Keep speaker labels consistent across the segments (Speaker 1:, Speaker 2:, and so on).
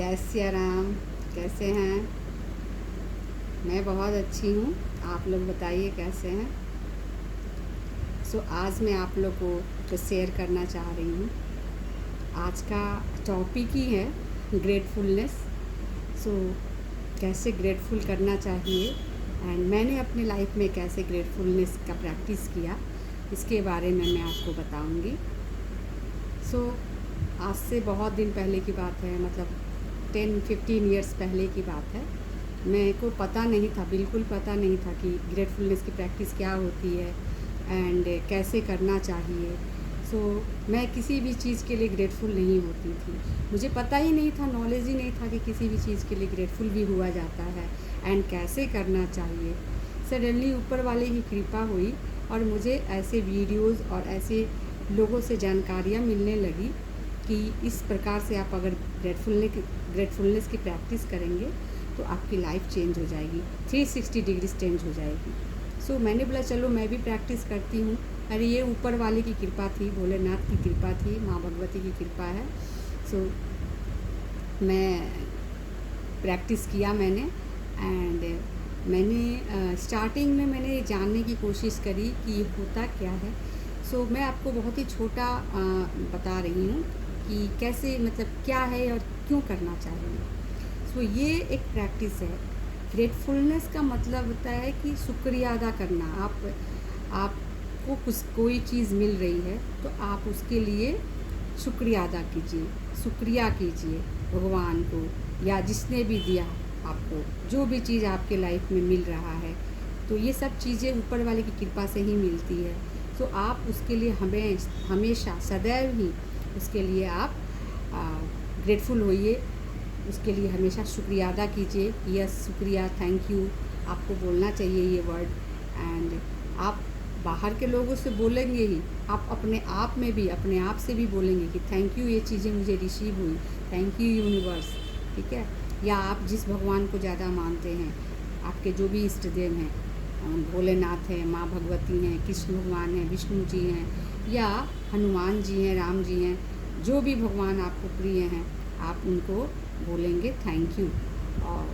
Speaker 1: जय सिया राम। कैसे हैं? मैं बहुत अच्छी हूँ। आप लोग बताइए कैसे हैं? आज मैं आप लोग को कुछ शेयर करना चाह रही हूँ। आज का टॉपिक ही है ग्रेटफुलनेस। कैसे ग्रेटफुल करना चाहिए एंड मैंने अपने लाइफ में कैसे ग्रेटफुलनेस का प्रैक्टिस किया, इसके बारे में मैं आपको बताऊँगी। आज से बहुत दिन पहले की बात है, मतलब 10-15 ईयर्स पहले की बात है। मेरे को पता नहीं था, बिल्कुल पता नहीं था कि ग्रेटफुलनेस की प्रैक्टिस क्या होती है एंड कैसे करना चाहिए। मैं किसी भी चीज़ के लिए ग्रेटफुल नहीं होती थी। मुझे पता ही नहीं था, नॉलेज ही नहीं था कि किसी भी चीज़ के लिए ग्रेटफुल भी हुआ जाता है एंड कैसे करना चाहिए। सडनली ऊपर वाले की कृपा हुई और मुझे ऐसे वीडियोज़ और ऐसे लोगों से जानकारियाँ मिलने लगी कि इस प्रकार से आप अगर ग्रेटफुलनेस की प्रैक्टिस करेंगे तो आपकी लाइफ चेंज हो जाएगी, 360 डिग्रीज चेंज हो जाएगी। मैंने बोला चलो मैं भी प्रैक्टिस करती हूँ। अरे ये ऊपर वाले की कृपा थी, भोलेनाथ की कृपा थी, माँ भगवती की कृपा है। मैं प्रैक्टिस किया मैंने एंड मैंने स्टार्टिंग में मैंने जानने की कोशिश करी कि ये होता क्या है। मैं आपको बहुत ही छोटा बता रही हूँ कि कैसे, मतलब क्या है और क्यों करना चाहिए। ये एक प्रैक्टिस है। ग्रेटफुलनेस का मतलब होता है कि शुक्रिया अदा करना। आपको कोई चीज़ मिल रही है तो आप उसके लिए शुक्रिया अदा कीजिए, शुक्रिया कीजिए भगवान को या जिसने भी दिया आपको, जो भी चीज़ आपके लाइफ में मिल रहा है। तो ये सब चीज़ें ऊपर वाले की कृपा से ही मिलती है। आप उसके लिए हमेशा सदैव ही उसके लिए आप ग्रेटफुल होइए, उसके लिए हमेशा शुक्रिया अदा कीजिए। यस, शुक्रिया, थैंक यू आपको बोलना चाहिए ये वर्ड। एंड आप बाहर के लोगों से बोलेंगे ही, आप अपने आप में भी, अपने आप से भी बोलेंगे कि थैंक यू, ये चीज़ें मुझे रिसीव हुई, थैंक यू यूनिवर्स। ठीक है? या आप जिस भगवान को ज़्यादा मानते हैं, आपके जो भी इष्ट देव हैं, भोलेनाथ हैं, माँ भगवती हैं, कृष्ण भगवान हैं, विष्णु जी हैं, या हनुमान जी हैं, राम जी हैं, जो भी भगवान आपको प्रिय हैं, आप उनको बोलेंगे थैंक यू और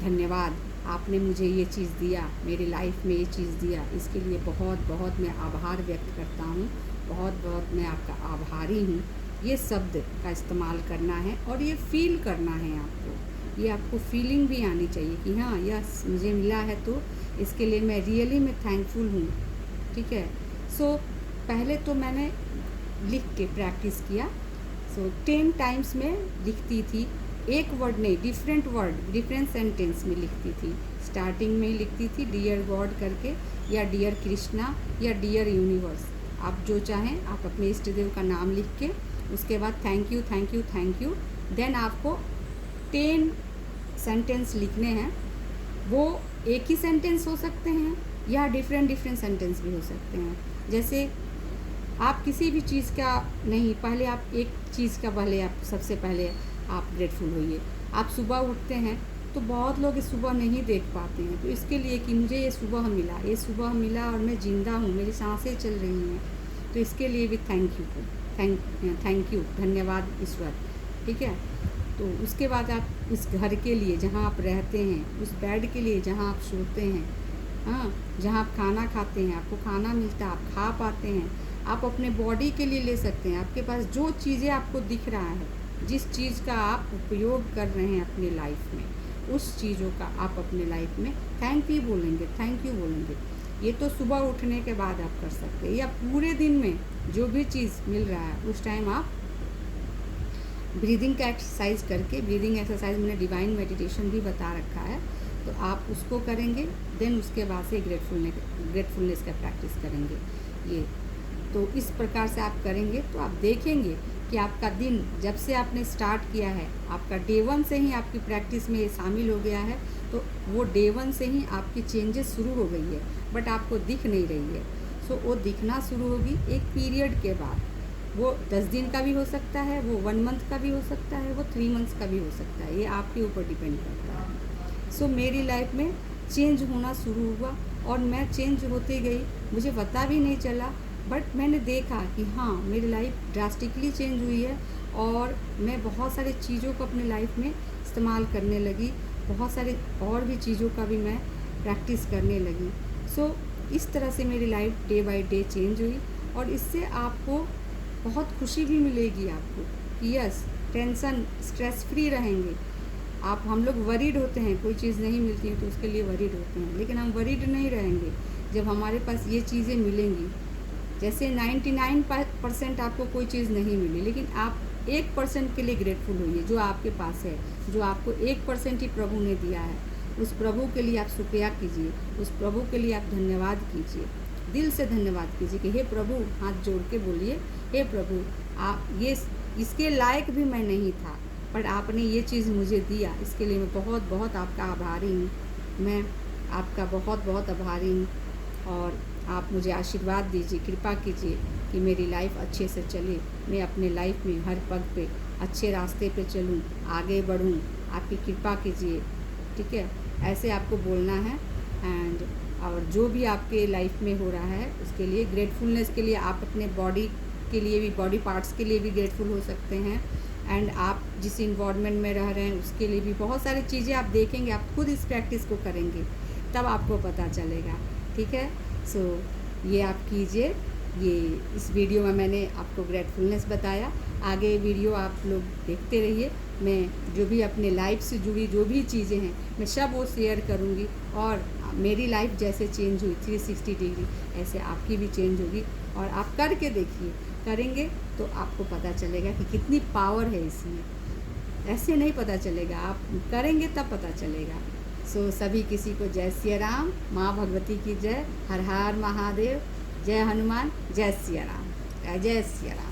Speaker 1: धन्यवाद, आपने मुझे ये चीज़ दिया, मेरी लाइफ में ये चीज़ दिया, इसके लिए बहुत बहुत मैं आभार व्यक्त करता हूँ, बहुत बहुत मैं आपका आभारी हूँ। ये शब्द का इस्तेमाल करना है और ये फील करना है आपको। ये आपको फीलिंग भी आनी चाहिए कि हाँ, यस, मुझे मिला है तो इसके लिए मैं रियली में थैंकफुल हूँ। ठीक है? पहले तो मैंने लिख के प्रैक्टिस किया। 10 टाइम्स में लिखती थी, एक वर्ड नहीं, डिफरेंट वर्ड, डिफरेंट सेंटेंस में लिखती थी। स्टार्टिंग में लिखती थी डियर गॉड करके, या डियर कृष्णा, या डियर यूनिवर्स, आप जो चाहें। आप अपने इष्ट देव का नाम लिख के उसके बाद thank you, thank you, thank you. Then आपको 10 सेंटेंस लिखने हैं। वो एक ही सेंटेंस हो सकते हैं या डिफरेंट सेंटेंस भी हो सकते हैं। जैसे आप किसी भी चीज़ का नहीं, पहले आप एक चीज़ का पहले आप सबसे पहले आप ग्रेटफुल होइए। आप सुबह उठते हैं तो बहुत लोग इस सुबह नहीं देख पाते हैं, तो इसके लिए कि मुझे ये सुबह मिला, ये सुबह मिला और मैं ज़िंदा हूँ, मेरी सांसें चल रही हैं, तो इसके लिए भी थैंक यू, धन्यवाद ईश्वर। ठीक है? तो उसके बाद आप उस घर के लिए जहाँ आप रहते हैं, उस बेड के लिए जहाँ आप सोते हैं, हाँ, जहाँ आप खाना खाते हैं, आपको खाना मिलता है, आप खा पाते हैं, आप अपने बॉडी के लिए ले सकते हैं। आपके पास जो चीज़ें आपको दिख रहा है, जिस चीज़ का आप उपयोग कर रहे हैं अपनी लाइफ में, उस चीज़ों का आप अपने लाइफ में थैंक यू बोलेंगे। ये तो सुबह उठने के बाद आप कर सकते हैं, या पूरे दिन में जो भी चीज़ मिल रहा है उस टाइम आप ब्रीदिंग का एक्सरसाइज करके, ब्रीदिंग एक्सरसाइज मैंने डिवाइन मेडिटेशन भी बता रखा है, तो आप उसको करेंगे। देन उसके बाद से ग्रेटफुलनेस का प्रैक्टिस करेंगे। ये तो इस प्रकार से आप करेंगे तो आप देखेंगे कि आपका दिन जब से आपने स्टार्ट किया है, आपका डे 1 से ही आपकी प्रैक्टिस में ये शामिल हो गया है, तो वो डे 1 से ही आपकी चेंजेस शुरू हो गई है, बट आपको दिख नहीं रही है। वो दिखना शुरू होगी एक पीरियड के बाद। वो 10 दिन का भी हो सकता है, वो 1 मंथ का भी हो सकता है, वो 3 मंथ्स का भी हो सकता है, ये आपके ऊपर डिपेंड करता है। मेरी लाइफ में चेंज होना शुरू हुआ और मैं चेंज होते गई, मुझे पता भी नहीं चला, बट मैंने देखा कि हाँ, मेरी लाइफ ड्रास्टिकली चेंज हुई है और मैं बहुत सारी चीज़ों को अपने लाइफ में इस्तेमाल करने लगी, बहुत सारे और भी चीज़ों का भी मैं प्रैक्टिस करने लगी। सो इस तरह से मेरी life day by day change हुई और इससे आपको बहुत खुशी भी मिलेगी आपको कि यस, टेंशन स्ट्रेस फ्री रहेंगे आप। हम लोग वरीड होते हैं, कोई चीज़ नहीं मिलती है तो उसके लिए वरीड होते हैं, लेकिन हम वरीड नहीं रहेंगे जब हमारे पास ये चीज़ें मिलेंगी। जैसे 99% आपको कोई चीज़ नहीं मिली, लेकिन आप 1% के लिए ग्रेटफुल होइए जो आपके पास है, जो आपको 1% ही प्रभु ने दिया है। उस प्रभु के लिए आप शुक्रिया कीजिए, उस प्रभु के लिए आप धन्यवाद कीजिए, दिल से धन्यवाद कीजिए कि हे प्रभु, हाथ जोड़ के बोलिए, हे प्रभु, आप ये इसके लायक भी मैं नहीं था, पर आपने ये चीज़ मुझे दिया, इसके लिए मैं बहुत बहुत आपका आभारी हूँ। मैं आपका बहुत बहुत आभारी हूँ और आप मुझे आशीर्वाद दीजिए, कृपा कीजिए कि मेरी लाइफ अच्छे से चले, मैं अपने लाइफ में हर पग पे अच्छे रास्ते पे चलूँ, आगे बढ़ूँ, आपकी कृपा कीजिए। ठीक है, ऐसे आपको बोलना है। एंड और जो भी आपके लाइफ में हो रहा है उसके लिए ग्रेटफुलनेस के लिए आप अपने बॉडी के लिए भी, बॉडी पार्ट्स के लिए भी ग्रेटफुल हो सकते हैं। एंड आप जिस इन्वायरमेंट में रह रहे हैं उसके लिए भी बहुत सारी चीज़ें आप देखेंगे, आप खुद इस प्रैक्टिस को करेंगे तब आपको पता चलेगा। ठीक है, सो ये आप कीजिए। ये इस वीडियो में मैंने आपको ग्रेटफुलनेस बताया, आगे वीडियो आप लोग देखते रहिए। मैं जो भी अपने लाइफ से जुड़ी जो भी चीज़ें हैं मैं सब वो शेयर करूँगी और मेरी लाइफ जैसे चेंज हुई 360 डिग्री, ऐसे आपकी भी चेंज होगी। और आप करके देखिए, करेंगे तो आपको पता चलेगा कि कितनी पावर है इसमें। ऐसे नहीं पता चलेगा, आप करेंगे तब पता चलेगा। सो सभी किसी को जय सिया राम, माँ भगवती की जय, हर हर महादेव, जय हनुमान, जय सिया राम, जय सिया राम।